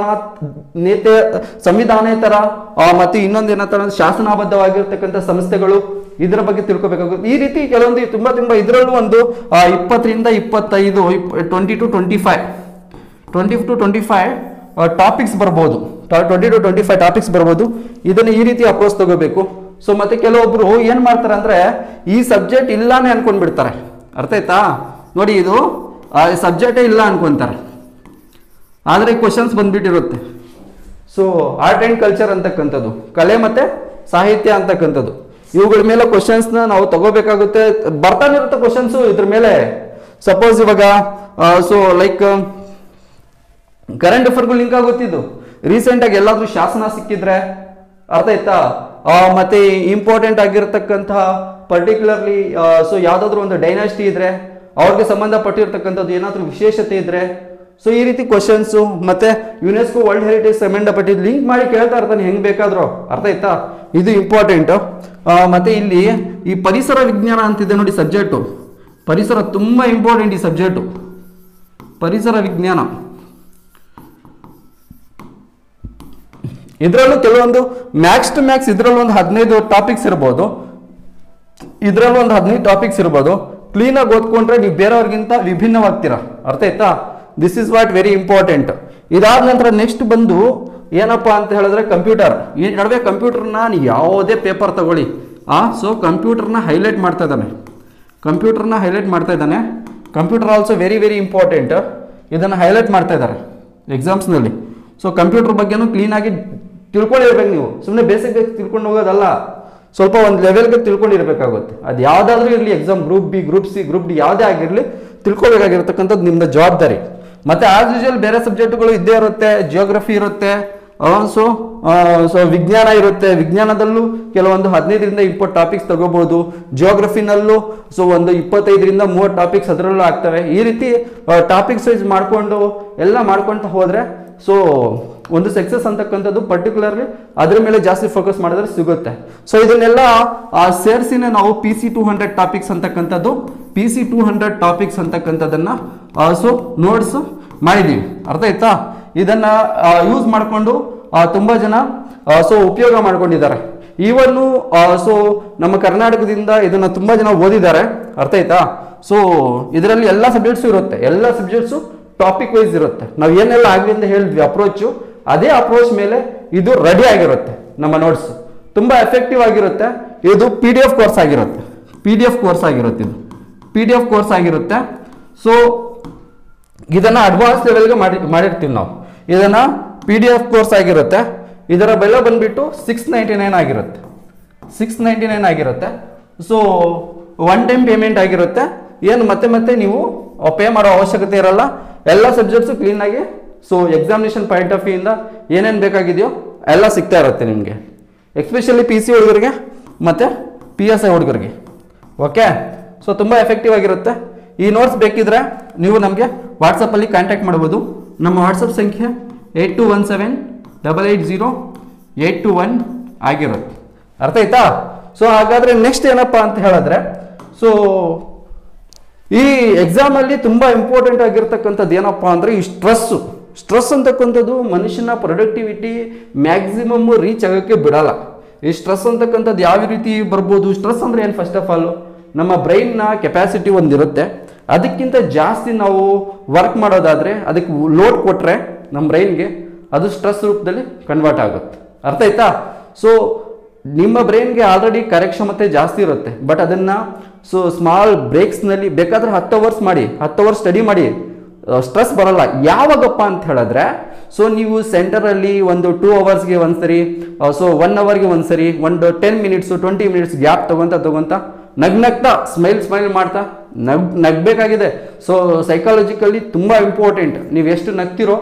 ಸಂವಿಧಾನೇತರ ಮತ್ತು ಇನ್ನೊಂದೇನಂತ ಶಾಸನಬದ್ಧವಾಗಿರ್ತಕ್ಕಂಥ ಸಂಸ್ಥೆಗಳು, ಇದರ ಬಗ್ಗೆ ತಿಳ್ಕೊಬೇಕಾಗುತ್ತೆ. ಈ ರೀತಿ ಕೆಲವೊಂದು ತುಂಬಾ ಇದರಲ್ಲೂ ಒಂದು 20 to 25 20 to 25 ಟಾಪಿಕ್ಸ್ ಬರ್ಬೋದು. 20 to 25 ಟಾಪಿಕ್ಸ್ ಬರ್ಬೋದು. ಇದನ್ನು ಈ ರೀತಿ ಅಪ್ರೋಚ್ ತಗೋಬೇಕು. ಸೊ ಮತ್ತೆ ಕೆಲವೊಬ್ರು ಏನ್ ಮಾಡ್ತಾರೆ ಅಂದ್ರೆ ಈ ಸಬ್ಜೆಕ್ಟ್ ಇಲ್ಲಾನೇ ಅನ್ಕೊಂಡ್ಬಿಡ್ತಾರೆ. ಅರ್ಥ ಆಯ್ತಾ? ನೋಡಿ, ಇದು ಸಬ್ಜೆಕ್ಟೇ ಇಲ್ಲ ಅನ್ಕೊಂತಾರೆ, ಆದರೆ ಕ್ವಶನ್ಸ್ ಬಂದ್ಬಿಟ್ಟಿರುತ್ತೆ. ಸೊ ಆರ್ಟ್ ಆ್ಯಂಡ್ ಕಲ್ಚರ್ ಅಂತಕ್ಕಂಥದ್ದು, ಕಲೆ ಮತ್ತೆ ಸಾಹಿತ್ಯ ಅಂತಕ್ಕಂಥದ್ದು, ಇವುಗಳ ಮೇಲೆ ಕ್ವಶನ್ಸ್ನ ನಾವು ತಗೋಬೇಕಾಗುತ್ತೆ. ಬರ್ತಾನೆ ಇರುತ್ತೆ ಕ್ವಶನ್ಸು ಇದ್ರ ಮೇಲೆ. ಸಪೋಸ್ ಇವಾಗ ಸೊ ಲೈಕ್ ಕರೆಂಟ್ ಅಫೇರ್ಗಳು ಲಿಂಕ್ ಆಗುತ್ತಿದ್ದು, ರೀಸೆಂಟಾಗಿ ಎಲ್ಲಾದ್ರೂ ಶಾಸನ ಸಿಕ್ಕಿದ್ರೆ, ಅರ್ಥ ಆಯ್ತಾ, ಮತ್ತೆ ಇಂಪಾರ್ಟೆಂಟ್ ಆಗಿರತಕ್ಕಂತಹ ಪರ್ಟಿಕ್ಯುಲರ್ಲಿ ಸೊ ಯಾವುದಾದ್ರೂ ಒಂದು ಡೈನಾಸ್ಟಿ ಇದ್ರೆ, ಅವ್ರಿಗೆ ಸಂಬಂಧಪಟ್ಟಿರ್ತಕ್ಕಂಥದ್ದು ಏನಾದರೂ ವಿಶೇಷತೆ ಇದ್ರೆ, ಸೊ ಈ ರೀತಿ ಕ್ವಶನ್ಸು ಮತ್ತೆ ಯುನೆಸ್ಕೋ ವರ್ಲ್ಡ್ ಹೆರಿಟೇಜ್ ಸಂಬಂಧಪಟ್ಟಿದ್ದು ಲಿಂಕ್ ಮಾಡಿ ಕೇಳ್ತಾ ಇರ್ತಾನೆ ಹೆಂಗ್ ಬೇಕಾದ್ರೂ. ಅರ್ಥ ಆಯ್ತಾ? ಇದು ಇಂಪಾರ್ಟೆಂಟ್. ಮತ್ತೆ ಇಲ್ಲಿ ಈ ಪರಿಸರ ವಿಜ್ಞಾನ ಅಂತಿದೆ ನೋಡಿ ಸಬ್ಜೆಕ್ಟು. ಪರಿಸರ ತುಂಬಾ ಇಂಪಾರ್ಟೆಂಟ್ ಈ ಸಬ್ಜೆಕ್ಟು, ಪರಿಸರ ವಿಜ್ಞಾನ. ಇದರಲ್ಲೂ ಕೆಲವೊಂದು ಮ್ಯಾಕ್ಸ್ ಟು ಮ್ಯಾಕ್ಸ್ ಇದರಲ್ಲಿ ಒಂದು 15 ಟಾಪಿಕ್ಸ್ ಇರ್ಬೋದು, ಇದರಲ್ಲಿ ಒಂದು 15 ಟಾಪಿಕ್ಸ್ ಇರ್ಬೋದು. ಕ್ಲೀನಾಗಿ ಓದ್ಕೊಂಡ್ರೆ ನೀವು ಬೇರೆಯವ್ರಿಗಿಂತ ವಿಭಿನ್ನವಾಗ್ತೀರಾ. ಅರ್ಥ ಆಯ್ತಾ? This is what very important. ಇದಾದ ನಂತರ ನೆಕ್ಸ್ಟ್ ಬಂದು ಏನಪ್ಪಾ ಅಂತ ಹೇಳಿದ್ರೆ ಕಂಪ್ಯೂಟರ್. ಈ ನಡುವೆ ಕಂಪ್ಯೂಟರ್ನ ಯಾವುದೇ ಪೇಪರ್ ತಗೊಳ್ಳಿ, ಸೊ ಕಂಪ್ಯೂಟರ್ನ ಹೈಲೈಟ್ ಮಾಡ್ತಾ ಇದ್ದಾನೆ. Computer also very very important. ಇದನ್ನು ಹೈಲೈಟ್ ಮಾಡ್ತಾ ಇದ್ದಾರೆ ಎಕ್ಸಾಮ್ಸ್ನಲ್ಲಿ. ಸೊ ಕಂಪ್ಯೂಟರ್ ಬಗ್ಗೆನೂ ಕ್ಲೀನಾಗಿ ತಿಳ್ಕೊಂಡಿರ್ಬೇಕು ನೀವು. ಸುಮ್ಮನೆ ಬೇಸಿಕ್ ತಿಳ್ಕೊಂಡು ಹೋಗೋದಲ್ಲ, ಸ್ವಲ್ಪ ಒಂದು ಲೆವೆಲ್ಗೆ ತಿಳ್ಕೊಂಡಿರ್ಬೇಕಾಗುತ್ತೆ. ಅದು ಯಾವುದಾದ್ರೂ ಇರಲಿ, exam group B, group C, group D ಯಾವುದೇ ಆಗಿರಲಿ, ತಿಳ್ಕೊಬೇಕಾಗಿರ್ತಕ್ಕಂಥದ್ದು ನಿಮ್ಮದು ಜವಾಬ್ದಾರಿ. ಮತ್ತೆ ಆಸ್ ಯೂಶುವಲ್ ಬೇರೆ ಸಬ್ಜೆಕ್ಟ್ಗಳು ಇದ್ದೇ ಇರುತ್ತೆ. ಜಿಯೋಗ್ರಫಿ ಇರುತ್ತೆ, ಸೊ ವಿಜ್ಞಾನ ಇರುತ್ತೆ. ವಿಜ್ಞಾನದಲ್ಲೂ ಕೆಲವೊಂದು 15ರಿಂದ 20 ಟಾಪಿಕ್ಸ್ ತಗೋಬಹುದು. ಜಿಯೋಗ್ರಫಿನಲ್ಲೂ ಸೊ ಒಂದು 25ರಿಂದ 30 ಟಾಪಿಕ್ಸ್ ಅದರಲ್ಲೂ ಆಗ್ತವೆ. ಈ ರೀತಿ ಟಾಪಿಕ್ಸ್ ವೈಸ್ ಮಾಡಿಕೊಂಡು ಎಲ್ಲ ಮಾಡ್ಕೊಳ್ತಾ ಹೋದ್ರೆ ಸೊ ಒಂದು ಸಕ್ಸಸ್ ಅಂತಕ್ಕಂಥದ್ದು ಪರ್ಟಿಕ್ಯುಲರ್ಲಿ ಅದ್ರ ಮೇಲೆ ಜಾಸ್ತಿ ಫೋಕಸ್ ಮಾಡಿದ್ರೆ ಸಿಗುತ್ತೆ. ಸೊ ಇದನ್ನೆಲ್ಲ ಸೇರಿಸಿನೇ ನಾವು PC 200 ಟಾಪಿಕ್ಸ್ ಅಂತಕ್ಕಂಥದ್ದು, PC 200 ಟಾಪಿಕ್ಸ್ ಅಂತಕ್ಕಂಥದ್ದನ್ನ ಸೊ ನೋಟ್ಸ್ ಮಾಡಿದೀವಿ. ಅರ್ಥ ಆಯ್ತಾ? ಇದನ್ನ ಯೂಸ್ ಮಾಡಿಕೊಂಡು ತುಂಬಾ ಜನ ಸೊ ಉಪಯೋಗ ಮಾಡ್ಕೊಂಡಿದ್ದಾರೆ. ಈವನ್ನು ಸೊ ನಮ್ಮ ಕರ್ನಾಟಕದಿಂದ ಇದನ್ನ ತುಂಬಾ ಜನ ಓದಿದ್ದಾರೆ. ಅರ್ಥ ಆಯ್ತಾ? ಸೊ ಇದರಲ್ಲಿ ಎಲ್ಲ ಸಬ್ಜೆಕ್ಟ್ಸು ಇರುತ್ತೆ, ಎಲ್ಲ ಸಬ್ಜೆಕ್ಟ್ಸು ಟಾಪಿಕ್ ವೈಸ್ ಇರುತ್ತೆ. ನಾವು ಏನೆಲ್ಲ ಆಗ್ಲಿಂದ ಹೇಳಿದ್ವಿ ಅಪ್ರೋಚು, ಅದೇ ಅಪ್ರೋಚ್ ಮೇಲೆ ಇದು ರೆಡಿ ಆಗಿರುತ್ತೆ. ನಮ್ಮ ನೋಟ್ಸ್ ತುಂಬಾ ಎಫೆಕ್ಟಿವ್ ಆಗಿರುತ್ತೆ. ಇದು PDF ಕೋರ್ಸ್ ಆಗಿರುತ್ತೆ. PDF ಕೋರ್ಸ್ ಆಗಿರುತ್ತೆ. ಸೊ ಇದನ್ನ ಅಡ್ವಾನ್ಸ್ ಲೆವೆಲ್ಗೆ ಮಾಡಿರ್ತೀವಿ ನಾವು. ಇದನ್ನ PDF ಕೋರ್ಸ್ ಆಗಿರುತ್ತೆ. ಇದರ ಬೆಲೆ ಬಂದ್ಬಿಟ್ಟು 699 ಆಗಿರುತ್ತೆ. 699 ಆಗಿರುತ್ತೆ. ಸೊ ಒನ್ ಟೈಮ್ ಪೇಮೆಂಟ್ ಆಗಿರುತ್ತೆ. ಏನು ಮತ್ತೆ ನೀವು ಪೇ ಮಾಡೋ ಅವಶ್ಯಕತೆ ಇರಲ್ಲ. ಎಲ್ಲ ಸಬ್ಜೆಕ್ಟ್ಸು ಕ್ಲೀನಾಗಿ so examination point of view ಇಂದ ಏನೇನು ಬೇಕಾಗಿದೆಯೋ ಎಲ್ಲ ಸಿಗ್ತಾ ಇರುತ್ತೆ ನಿಮಗೆ, ಎಸ್ಪೆಷಲಿ PC ಹುಡುಗರಿಗೆ ಮತ್ತು PSI ಹುಡುಗರಿಗೆ. ಓಕೆ. ಸೊ ತುಂಬ ಎಫೆಕ್ಟಿವ್ ಆಗಿರುತ್ತೆ. ಈ ನೋಟ್ಸ್ ಬೇಕಿದ್ರೆ ನೀವು ನಮಗೆ ವಾಟ್ಸಪ್ಪಲ್ಲಿ ಕಾಂಟ್ಯಾಕ್ಟ್ ಮಾಡ್ಬೋದು. ನಮ್ಮ ವಾಟ್ಸಪ್ ಸಂಖ್ಯೆ 8217880821 ಆಗಿರುತ್ತೆ. ಅರ್ಥ ಆಯ್ತಾ? ಸೊ ಹಾಗಾದರೆ ನೆಕ್ಸ್ಟ್ ಏನಪ್ಪ ಅಂತ ಹೇಳಿದ್ರೆ, ಸೊ ಈ ಎಕ್ಸಾಮಲ್ಲಿ ತುಂಬ ಇಂಪಾರ್ಟೆಂಟ್ ಆಗಿರ್ತಕ್ಕಂಥದ್ದು ಏನಪ್ಪ ಅಂದರೆ ಈ ಸ್ಟ್ರೆಸ್ ಅಂತಕ್ಕಂಥದ್ದು ಮನುಷ್ಯನ ಪ್ರೊಡಕ್ಟಿವಿಟಿ ಮ್ಯಾಕ್ಸಿಮಮ್ ರೀಚ್ ಆಗೋಕ್ಕೆ ಬಿಡಲ್ಲ. ಈ ಸ್ಟ್ರೆಸ್ ಅಂತಕ್ಕಂಥದ್ದು ಯಾವ ರೀತಿ ಬರ್ಬೋದು? ಸ್ಟ್ರೆಸ್ ಅಂದರೆ ಏನು? ಫಸ್ಟ್ ಆಫ್ ಆಲ್ ನಮ್ಮ ಬ್ರೈನ್ನ ಕೆಪಾಸಿಟಿ ಒಂದಿರುತ್ತೆ. ಅದಕ್ಕಿಂತ ಜಾಸ್ತಿ ನಾವು ವರ್ಕ್ ಮಾಡೋದಾದರೆ, ಅದಕ್ಕೆ ಲೋಡ್ ಕೊಟ್ಟರೆ ನಮ್ಮ ಬ್ರೈನ್ಗೆ ಅದು ಸ್ಟ್ರೆಸ್ ರೂಪದಲ್ಲಿ ಕನ್ವರ್ಟ್ ಆಗುತ್ತೆ. ಅರ್ಥ ಆಯ್ತಾ? ಸೊ ನಿಮ್ಮ ಬ್ರೈನ್ಗೆ ಆಲ್ರೆಡಿ ಕಾರ್ಯಕ್ಷಮತೆ ಜಾಸ್ತಿ ಇರುತ್ತೆ, ಬಟ್ ಅದನ್ನು ಸೊ ಸ್ಮಾಲ್ ಬ್ರೇಕ್ಸ್ನಲ್ಲಿ ಬೇಕಾದರೆ 10 ಅವರ್ಸ್ ಮಾಡಿ, 10 ಅವರ್ಸ್ ಸ್ಟಡಿ ಮಾಡಿ, ಸ್ಟ್ರೆಸ್ ಬರಲ್ಲ. ಯಾವಾಗಪ್ಪ ಅಂತ ಹೇಳಿದ್ರೆ, ಸೊ ನೀವು ಸೆಂಟರಲ್ಲಿ ಒಂದು 2 ಅವರ್ಸ್ಗೆ ಒಂದ್ಸರಿ, ಸೊ 1 ಅವರ್ಗೆ ಒಂದ್ಸರಿ, ಒಂದು 10 ಮಿನಿಟ್ಸು 20 ಮಿನಿಟ್ಸ್ ಗ್ಯಾಪ್ ತಗೊಂತ ನಗ್ನಗ್ತಾ ಸ್ಮೈಲ್ ಮಾಡ್ತಾ ನಗಬೇಕಾಗಿದೆ. ಸೊ ಸೈಕಾಲಜಿಕಲಿ ತುಂಬ ಇಂಪಾರ್ಟೆಂಟ್. ನೀವು ಎಷ್ಟು ನಗ್ತಿರೋ,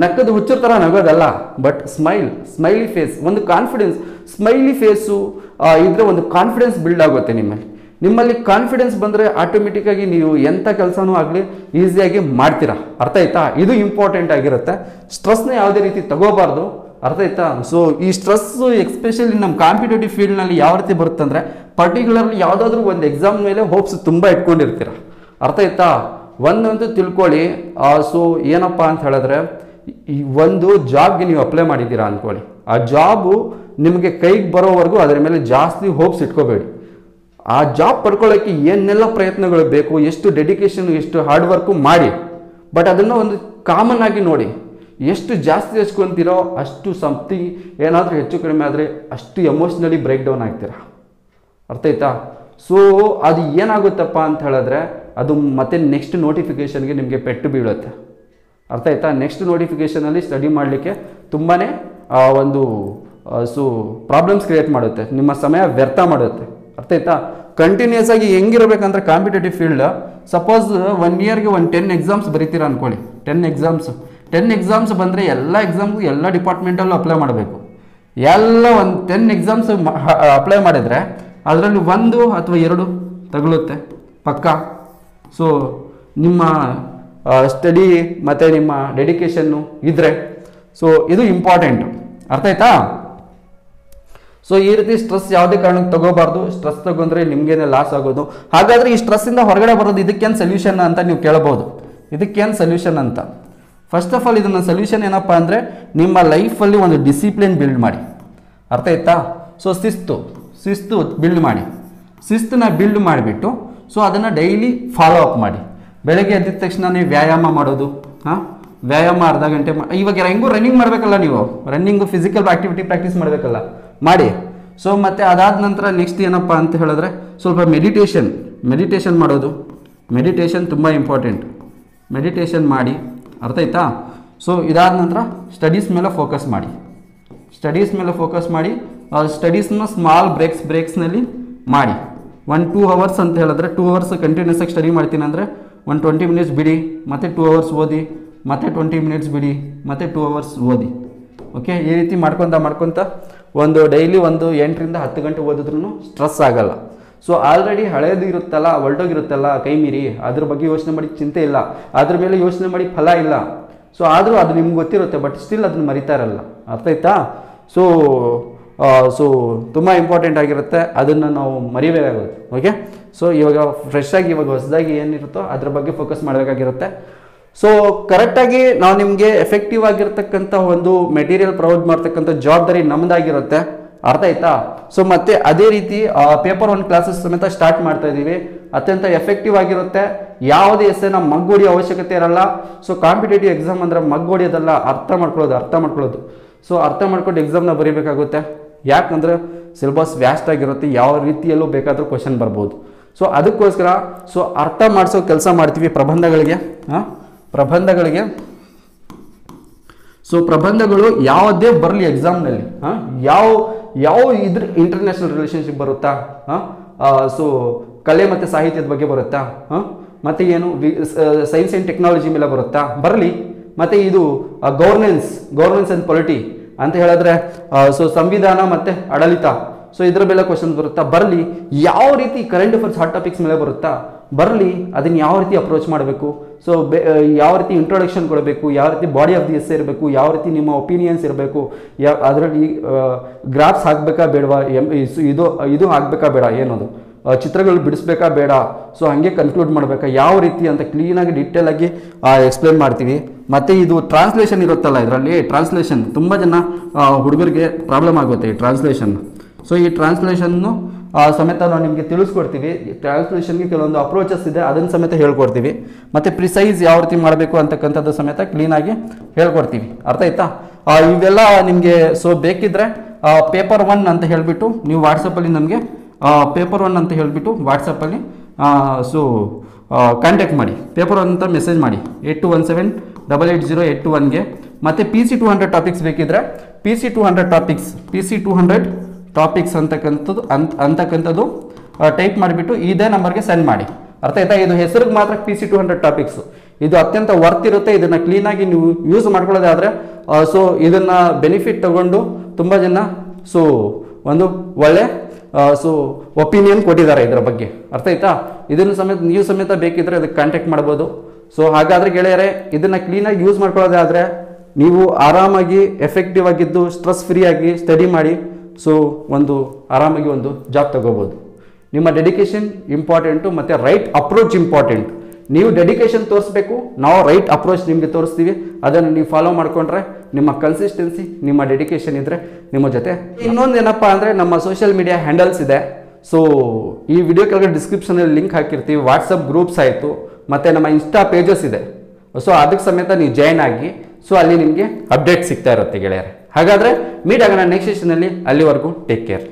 ನಕ್ಕದು ಹುಚ್ಚರ ಥರ ನಗೋದಲ್ಲ, ಬಟ್ ಸ್ಮೈಲಿ ಫೇಸ್, ಒಂದು ಕಾನ್ಫಿಡೆನ್ಸ್. ಸ್ಮೈಲಿ ಫೇಸು ಇದ್ರೆ ಒಂದು ಕಾನ್ಫಿಡೆನ್ಸ್ ಬಿಲ್ಡ್ ಆಗುತ್ತೆ ನಿಮ್ಮಲ್ಲಿ ಕಾನ್ಫಿಡೆನ್ಸ್ ಬಂದರೆ ಆಟೋಮೆಟಿಕ್ಕಾಗಿ ನೀವು ಎಂಥ ಕೆಲಸನೂ ಆಗಲಿ ಈಸಿಯಾಗಿ ಮಾಡ್ತೀರಾ. ಅರ್ಥ ಆಯ್ತಾ? ಇದು ಇಂಪಾರ್ಟೆಂಟ್ ಆಗಿರುತ್ತೆ. ಸ್ಟ್ರೆಸ್ನ ಯಾವುದೇ ರೀತಿ ತಗೋಬಾರ್ದು. ಅರ್ಥ ಆಯ್ತಾ? ಸೊ ಈ ಸ್ಟ್ರೆಸ್ಸು ಎಕ್ಸ್ಪೆಷಲಿ ನಮ್ಮ ಕಾಂಪಿಟೇಟಿವ್ ಫೀಲ್ಡ್ನಲ್ಲಿ ಯಾವ ರೀತಿ ಬರುತ್ತೆ ಅಂದರೆ, ಪರ್ಟಿಕ್ಯುಲರ್ಲಿ ಯಾವುದಾದ್ರೂ ಒಂದು ಎಕ್ಸಾಮ್ ಮೇಲೆ ಹೋಪ್ಸ್ ತುಂಬ ಇಟ್ಕೊಂಡಿರ್ತೀರ. ಅರ್ಥ ಆಯ್ತಾ? ಒಂದಂತೂ ತಿಳ್ಕೊಳ್ಳಿ, ಸೊ ಏನಪ್ಪ ಅಂತ ಹೇಳಿದ್ರೆ, ಈ ಒಂದು ಜಾಬ್ಗೆ ನೀವು ಅಪ್ಲೈ ಮಾಡಿದ್ದೀರಾ ಅಂದ್ಕೊಳ್ಳಿ, ಆ ಜಾಬು ನಿಮಗೆ ಕೈಗೆ ಬರೋವರೆಗೂ ಅದರ ಮೇಲೆ ಜಾಸ್ತಿ ಹೋಪ್ಸ್ ಇಟ್ಕೋಬೇಡಿ. ಆ ಜಾಬ್ ಪಡ್ಕೊಳ್ಳೋಕ್ಕೆ ಏನೆಲ್ಲ ಪ್ರಯತ್ನಗಳು ಬೇಕು, ಎಷ್ಟು ಡೆಡಿಕೇಶನ್, ಎಷ್ಟು ಹಾರ್ಡ್ ವರ್ಕು ಮಾಡಿ. ಬಟ್ ಅದನ್ನು ಒಂದು ಕಾಮನ್ ಆಗಿ ನೋಡಿ, ಎಷ್ಟು ಜಾಸ್ತಿ ಹಚ್ಕೊತೀರೋ ಅಷ್ಟು ಸಮಥಿಂಗ್ ಏನಾದರೂ ಹೆಚ್ಚು ಕಡಿಮೆ ಆದರೆ ಅಷ್ಟು ಎಮೋಷ್ನಲಿ ಬ್ರೇಕ್ ಡೌನ್ ಆಗ್ತೀರಾ. ಅರ್ಥ ಆಯ್ತಾ? ಸೊ ಅದು ಏನಾಗುತ್ತಪ್ಪ ಅಂತ ಹೇಳಿದ್ರೆ, ಅದು ಮತ್ತೆ ನೆಕ್ಸ್ಟ್ ನೋಟಿಫಿಕೇಷನ್ಗೆ ನಿಮಗೆ ಪೆಟ್ಟು ಬೀಳುತ್ತೆ. ಅರ್ಥ ಆಯ್ತಾ? ನೆಕ್ಸ್ಟ್ ನೋಟಿಫಿಕೇಷನಲ್ಲಿ ಸ್ಟಡಿ ಮಾಡಲಿಕ್ಕೆ ತುಂಬಾ ಒಂದು ಸೊ ಪ್ರಾಬ್ಲಮ್ಸ್ ಕ್ರಿಯೇಟ್ ಮಾಡುತ್ತೆ, ನಿಮ್ಮ ಸಮಯ ವ್ಯರ್ಥ ಮಾಡುತ್ತೆ. ಅರ್ಥ ಆಯ್ತಾ? ಕಂಟಿನ್ಯೂಸ್ ಆಗಿ ಹೆಂಗಿರಬೇಕಂದ್ರೆ ಕಾಂಪಿಟೇಟಿವ್ ಫೀಲ್ಡ್, ಸಪೋಸ್ 1 ಇಯರ್ಗೆ 10 ಎಕ್ಸಾಮ್ಸ್ ಬರೀತೀರಾ ಅಂದ್ಕೊಳ್ಳಿ. 10 ಎಕ್ಸಾಮ್ಸ್ ಬಂದರೆ ಎಲ್ಲ ಎಕ್ಸಾಮ್ಗೂ ಎಲ್ಲ ಡಿಪಾರ್ಟ್ಮೆಂಟಲ್ಲೂ ಅಪ್ಲೈ ಮಾಡಬೇಕು. ಎಲ್ಲ ಒಂದು 10 ಎಕ್ಸಾಮ್ಸ್ ಅಪ್ಲೈ ಮಾಡಿದರೆ ಅದರಲ್ಲಿ 1 ಅಥವಾ 2 ತಗುಲುತ್ತೆ ಪಕ್ಕ. ಸೊ ನಿಮ್ಮ ಸ್ಟಡಿ ಮತ್ತು ನಿಮ್ಮ ಡೆಡಿಕೇಶನ್ನು ಇದ್ದರೆ, ಸೊ ಇದು ಇಂಪಾರ್ಟೆಂಟು. ಅರ್ಥ ಆಯ್ತಾ? ಸೊ ಈ ರೀತಿ ಸ್ಟ್ರೆಸ್ ಯಾವುದೇ ಕಾರಣಕ್ಕೆ ತಗೋಬಾರ್ದು. ಸ್ಟ್ರೆಸ್ ತಗೊಂಡ್ರೆ ನಿಮಗೇನೆ ಲಾಸ್ ಆಗೋದು. ಹಾಗಾದರೆ ಈ ಸ್ಟ್ರೆಸ್ಸಿಂದ ಹೊರಗಡೆ ಬರೋದು ಇದಕ್ಕೇನು ಸೊಲ್ಯೂಷನ್ ಅಂತ ನೀವು ಕೇಳಬಹುದು. ಇದಕ್ಕೇನು ಸೊಲ್ಯೂಷನ್ ಅಂತ, ಫಸ್ಟ್ ಆಫ್ ಆಲ್ ಇದನ್ನು ಸೊಲ್ಯೂಷನ್ ಏನಪ್ಪ ಅಂದರೆ, ನಿಮ್ಮ ಲೈಫಲ್ಲಿ ಒಂದು ಡಿಸಿಪ್ಲಿನ್ ಬಿಲ್ಡ್ ಮಾಡಿ. ಅರ್ಥ ಆಯ್ತಾ? ಸೊ ಶಿಸ್ತು ಬಿಲ್ಡ್ ಮಾಡಿ. ಶಿಸ್ತನ್ನ ಬಿಲ್ಡ್ ಮಾಡಿಬಿಟ್ಟು ಸೊ ಅದನ್ನು ಡೈಲಿ ಫಾಲೋ ಅಪ್ ಮಾಡಿ. ಬೆಳಗ್ಗೆ ಎದ್ದ ತಕ್ಷಣ ನೀವು ವ್ಯಾಯಾಮ ಮಾಡೋದು, ವ್ಯಾಯಾಮ ಅರ್ಧ ಗಂಟೆ ಇವಾಗ ಹೆಂಗೂ ರನ್ನಿಂಗ್ ಮಾಡಬೇಕಲ್ಲ, ನೀವು ರನ್ನಿಂಗು ಫಿಸಿಕಲ್ ಆಕ್ಟಿವಿಟಿ ಪ್ರಾಕ್ಟೀಸ್ ಮಾಡಬೇಕಲ್ಲ, ಮಾಡಿ. ಸೊ ಮತ್ತು ಅದಾದ ನಂತರ ನೆಕ್ಸ್ಟ್ ಏನಪ್ಪ ಅಂತ ಹೇಳಿದ್ರೆ, ಸ್ವಲ್ಪ ಮೆಡಿಟೇಷನ್ ಮಾಡೋದು. ಮೆಡಿಟೇಷನ್ ತುಂಬ ಇಂಪಾರ್ಟೆಂಟ್. ಮೆಡಿಟೇಷನ್ ಮಾಡಿ. ಅರ್ಥ ಆಯ್ತಾ? ಸೊ ಇದಾದ ನಂತರ ಸ್ಟಡೀಸ್ ಮೇಲೆ ಫೋಕಸ್ ಮಾಡಿ. ಸ್ಟಡೀಸ್ನ ಸ್ಮಾಲ್ ಬ್ರೇಕ್ಸ್ನಲ್ಲಿ ಮಾಡಿ. 1-2 ಅವರ್ಸ್ ಅಂತ ಹೇಳಿದ್ರೆ 2 ಅವರ್ಸ್ ಕಂಟಿನ್ಯೂಸ್ ಆಗಿ ಸ್ಟಡಿ ಮಾಡ್ತೀನಿ ಅಂದರೆ 20 ಮಿನಿಟ್ಸ್ ಬಿಡಿ, ಮತ್ತು 2 ಅವರ್ಸ್ ಓದಿ, ಮತ್ತು 20 ಮಿನಿಟ್ಸ್ ಬಿಡಿ, ಮತ್ತು 2 ಅವರ್ಸ್ ಓದಿ. ಓಕೆ, ಈ ರೀತಿ ಮಾಡ್ಕೊತ ಒಂದು ಡೈಲಿ 8ರಿಂದ 10 ಗಂಟೆ ಓದಿದ್ರೂ ಸ್ಟ್ರೆಸ್ ಆಗಲ್ಲ. ಸೊ ಆಲ್ರೆಡಿ ಹಳೇದು ಇರುತ್ತಲ್ಲ, ಹೊರಟೋಗಿರುತ್ತಲ್ಲ, ಕೈ ಮೀರಿ ಅದ್ರ ಬಗ್ಗೆ ಯೋಚನೆ ಮಾಡಿ ಚಿಂತೆ ಇಲ್ಲ, ಅದ್ರ ಮೇಲೆ ಯೋಚನೆ ಮಾಡಿ ಫಲ ಇಲ್ಲ. ಸೊ ಆದರೂ ಅದು ನಿಮ್ಗೆ ಗೊತ್ತಿರುತ್ತೆ, ಬಟ್ ಸ್ಟಿಲ್ ಅದನ್ನು ಮರಿತಾ ಇರಲ್ಲ. ಅರ್ಥ ಆಯ್ತಾ? ಸೊ ತುಂಬ ಇಂಪಾರ್ಟೆಂಟ್ ಆಗಿರುತ್ತೆ, ಅದನ್ನು ನಾವು ಮರಿಬೇಕಾಗುತ್ತೆ. ಓಕೆ, ಸೊ ಇವಾಗ ಫ್ರೆಶ್ ಆಗಿ ಇವಾಗ ಹೊಸದಾಗಿ ಏನಿರುತ್ತೋ ಅದ್ರ ಬಗ್ಗೆ ಫೋಕಸ್ ಮಾಡಬೇಕಾಗಿರುತ್ತೆ. ಸೊ ಕರೆಕ್ಟಾಗಿ ನಾವು ನಿಮಗೆ ಎಫೆಕ್ಟಿವ್ ಆಗಿರ್ತಕ್ಕಂಥ ಒಂದು ಮೆಟೀರಿಯಲ್ ಪ್ರೊವೈಡ್ ಮಾಡ್ತಕ್ಕಂಥ ಜವಾಬ್ದಾರಿ ನಮ್ಮದಾಗಿರುತ್ತೆ. ಅರ್ಥ ಆಯ್ತಾ? ಸೊ ಮತ್ತೆ ಅದೇ ರೀತಿ ಪೇಪರ್ 1 ಕ್ಲಾಸಸ್ ಸಮೇತ ಸ್ಟಾರ್ಟ್ ಮಾಡ್ತಾ ಇದ್ದೀವಿ. ಅತ್ಯಂತ ಎಫೆಕ್ಟಿವ್ ಆಗಿರುತ್ತೆ. ಯಾವುದೇ ಎಸ್ಸೆನ ಮಗ್ಗೊಡಿಯೋ ಅವಶ್ಯಕತೆ ಇರಲ್ಲ. ಸೊ ಕಾಂಪಿಟೇಟಿವ್ ಎಕ್ಸಾಮ್ ಅಂದರೆ ಮಗ್ಗೊಡಿಯೋದಲ್ಲ, ಅರ್ಥ ಮಾಡ್ಕೊಳ್ಳೋದು. ಸೊ ಅರ್ಥ ಮಾಡ್ಕೊಂಡು ಎಕ್ಸಾಮ್ನ ಬರೀಬೇಕಾಗುತ್ತೆ. ಯಾಕಂದರೆ ಸಿಲೆಬಸ್ ವ್ಯಾಸ್ಟ್ ಆಗಿರುತ್ತೆ, ಯಾವ ರೀತಿಯಲ್ಲೂ ಬೇಕಾದರೂ ಕ್ವಶನ್ ಬರ್ಬೋದು. ಸೊ ಅದಕ್ಕೋಸ್ಕರ ಸೊ ಅರ್ಥ ಮಾಡಿಸೋ ಕೆಲಸ ಮಾಡ್ತೀವಿ ಪ್ರಬಂಧಗಳಿಗೆ. ಸೊ ಪ್ರಬಂಧಗಳು ಯಾವುದೇ ಬರಲಿ ಎಕ್ಸಾಮ್ನಲ್ಲಿ, ಯಾವ ಇದ್ರ ಇಂಟರ್ನ್ಯಾಷನಲ್ ರಿಲೇಷನ್ಶಿಪ್ ಬರುತ್ತಾ, ಸೊ ಕಲೆ ಮತ್ತು ಸಾಹಿತ್ಯದ ಬಗ್ಗೆ ಬರುತ್ತಾ, ಮತ್ತು ಏನು ಸೈನ್ಸ್ ಆ್ಯಂಡ್ ಟೆಕ್ನಾಲಜಿ ಮೇಲೆ ಬರುತ್ತಾ, ಬರಲಿ. ಮತ್ತು ಇದು ಗವರ್ನೆನ್ಸ್ ಆ್ಯಂಡ್ ಪೊಲಿಟಿ ಅಂತ ಹೇಳಿದ್ರೆ ಸೊ ಸಂವಿಧಾನ ಮತ್ತು ಆಡಳಿತ, ಸೊ ಇದರ ಮೇಲೆ ಕ್ವಶನ್ಸ್ ಬರುತ್ತಾ, ಬರಲಿ. ಯಾವ ರೀತಿ ಕರೆಂಟ್ ಅಫೇರ್ಸ್ ಹಾಟ್ ಟಾಪಿಕ್ಸ್ ಮೇಲೆ ಬರುತ್ತಾ, ಬರಲಿ. ಅದನ್ನು ಯಾವ ರೀತಿ ಅಪ್ರೋಚ್ ಮಾಡಬೇಕು, ಸೊ ಯಾವ ರೀತಿ ಇಂಟ್ರೊಡಕ್ಷನ್ ಕೊಡಬೇಕು, ಯಾವ ರೀತಿ ಬಾಡಿ ಆಫ್ ದಿ ಎಸ್ಸೆ ಇರಬೇಕು, ಯಾವ ರೀತಿ ನಿಮ್ಮ ಒಪಿನಿಯನ್ಸ್ ಇರಬೇಕು, ಅದರಲ್ಲಿ ಗ್ರಾಫ್ಸ್ ಹಾಕಬೇಕಾ ಬೇಡವಾ, ಇದು ಹಾಕಬೇಕಾ ಬೇಡ, ಏನದು ಚಿತ್ರಗಳು ಬಿಡಿಸ್ಬೇಕಾ ಬೇಡ, ಸೊ ಹಾಗೆ ಕನ್ಕ್ಲೂಡ್ ಮಾಡಬೇಕಾ, ಯಾವ ರೀತಿ ಅಂತ ಕ್ಲೀನಾಗಿ ಡೀಟೇಲಾಗಿ ಎಕ್ಸ್ಪ್ಲೇನ್ ಮಾಡ್ತೀವಿ. ಮತ್ತು ಇದು ಟ್ರಾನ್ಸ್ಲೇಷನ್ ಇರುತ್ತಲ್ಲ, ಇದರಲ್ಲಿ ಟ್ರಾನ್ಸ್ಲೇಷನ್ ತುಂಬ ಜನ ಹುಡುಗರಿಗೆ ಪ್ರಾಬ್ಲಮ್ ಆಗುತ್ತೆ ಈ ಟ್ರಾನ್ಸ್ಲೇಷನ್. ಸೊ ಈ ಟ್ರಾನ್ಸ್ಲೇಷನ್ನು ಸಮೇತ ನಾವು ನಿಮಗೆ ತಿಳಿಸ್ಕೊಡ್ತೀವಿ. ಟ್ರಾನ್ಸ್ಲೇಷನ್ಗೆ ಕೆಲವೊಂದು ಅಪ್ರೋಚಸ್ ಇದೆ, ಅದನ್ನು ಸಮೇತ ಹೇಳ್ಕೊಡ್ತೀವಿ. ಮತ್ತು ಪ್ರಿಸೈಸ್ ಯಾವ ರೀತಿ ಮಾಡಬೇಕು ಅಂತಕ್ಕಂಥದ್ದು ಸಮೇತ ಕ್ಲೀನಾಗಿ ಹೇಳ್ಕೊಡ್ತೀವಿ. ಅರ್ಥ ಆಯ್ತಾ? ಇವೆಲ್ಲ ನಿಮಗೆ ಸೊ ಬೇಕಿದ್ದರೆ ಪೇಪರ್ 1 ಅಂತ ಹೇಳಿಬಿಟ್ಟು ನೀವು ವಾಟ್ಸಪ್ಪಲ್ಲಿ ನಮಗೆ ಪೇಪರ್ 1 ಅಂತ ಹೇಳಿಬಿಟ್ಟು ವಾಟ್ಸಪ್ಪಲ್ಲಿ ಸೊ ಕಾಂಟ್ಯಾಕ್ಟ್ ಮಾಡಿ. ಪೇಪರ್ 1 ಅಂತ ಮೆಸೇಜ್ ಮಾಡಿ 8217880821ಗೆ. ಮತ್ತು PC 200 ಟಾಪಿಕ್ಸ್ ಬೇಕಿದ್ರೆ PC 200 ಟಾಪಿಕ್ಸ್ ಅಂತಕ್ಕಂಥದ್ದು ಟೈಪ್ ಮಾಡಿಬಿಟ್ಟು ಇದೇ ನಂಬರ್ಗೆ ಸೆಂಡ್ ಮಾಡಿ. ಅರ್ಥ ಆಯ್ತಾ? ಇದು ಹೆಸರಿಗೆ ಮಾತ್ರ PC200 ಟಾಪಿಕ್ಸ್. ಇದು ಅತ್ಯಂತ ವರ್ತ್ ಇರುತ್ತೆ. ಇದನ್ನ ಕ್ಲೀನಾಗಿ ನೀವು ಯೂಸ್ ಮಾಡ್ಕೊಳ್ಳೋದಾದ್ರೆ ಸೊ ಇದನ್ನ ಬೆನಿಫಿಟ್ ತಗೊಂಡು ತುಂಬ ಜನ ಸೊ ಒಂದು ಒಳ್ಳೆ ಸೊ ಒಪಿನಿಯನ್ ಕೊಟ್ಟಿದ್ದಾರೆ ಇದರ ಬಗ್ಗೆ. ಅರ್ಥ ಆಯ್ತಾ? ಇದನ್ನು ಸಮೇತ ನೀವು ಸಮೇತ ಬೇಕಿದ್ರೆ ಅದಕ್ಕೆ ಕಾಂಟ್ಯಾಕ್ಟ್ ಮಾಡ್ಬೋದು. ಸೊ ಹಾಗಾದ್ರೆ ಗೆಳೆಯರೆ, ಇದನ್ನ ಕ್ಲೀನಾಗಿ ಯೂಸ್ ಮಾಡ್ಕೊಳ್ಳೋದಾದ್ರೆ ನೀವು ಆರಾಮಾಗಿ ಎಫೆಕ್ಟಿವ್ ಆಗಿದ್ದು ಸ್ಟ್ರೆಸ್ ಫ್ರೀ ಆಗಿ ಸ್ಟಡಿ ಮಾಡಿ ಸೊ ಒಂದು ಆರಾಮಾಗಿ ಒಂದು ಜಾಬ್ ತಗೋಬೋದು. ನಿಮ್ಮ ಡೆಡಿಕೇಶನ್ ಇಂಪಾರ್ಟೆಂಟು ಮತ್ತು ರೈಟ್ ಅಪ್ರೋಚ್ ಇಂಪಾರ್ಟೆಂಟ್. ನೀವು ಡೆಡಿಕೇಶನ್ ತೋರಿಸ್ಬೇಕು, ನಾವು ರೈಟ್ ಅಪ್ರೋಚ್ ನಿಮಗೆ ತೋರಿಸ್ತೀವಿ. ಅದನ್ನು ನೀವು ಫಾಲೋ ಮಾಡ್ಕೊಂಡ್ರೆ ನಿಮ್ಮ ಕನ್ಸಿಸ್ಟೆನ್ಸಿ, ನಿಮ್ಮ ಡೆಡಿಕೇಶನ್ ಇದ್ದರೆ ನಿಮ್ಮ ಜೊತೆ. ಇನ್ನೊಂದು ಏನಪ್ಪ ಅಂದರೆ ನಮ್ಮ ಸೋಷಿಯಲ್ ಮೀಡಿಯಾ ಹ್ಯಾಂಡಲ್ಸ್ ಇದೆ. ಸೊ ಈ ವಿಡಿಯೋ ಕೆಳಗಡೆ ಡಿಸ್ಕ್ರಿಪ್ಷನಲ್ಲಿ ಲಿಂಕ್ ಹಾಕಿರ್ತೀವಿ. ವಾಟ್ಸಪ್ ಗ್ರೂಪ್ಸ್ ಆಯಿತು, ಮತ್ತು ನಮ್ಮ ಇನ್ಸ್ಟಾ ಪೇಜಸ್ ಇದೆ. ಸೊ ಅದಕ್ಕೆ ಸಮೇತ ನೀವು ಜಾಯ್ನ್ ಆಗಿ, ಸೊ ಅಲ್ಲಿ ನಿಮಗೆ ಅಪ್ಡೇಟ್ ಸಿಗ್ತಾ ಇರುತ್ತೆ ಗೆಳೆಯರೆ. ಹಾಗಾದರೆ ಮೀಟ್ ಆಗೋಣ ನೆಕ್ಸ್ಟ್ ಸೆಷನಲ್ಲಿ. ಅಲ್ಲಿವರೆಗೂ ಟೇಕ್ ಕೇರ್.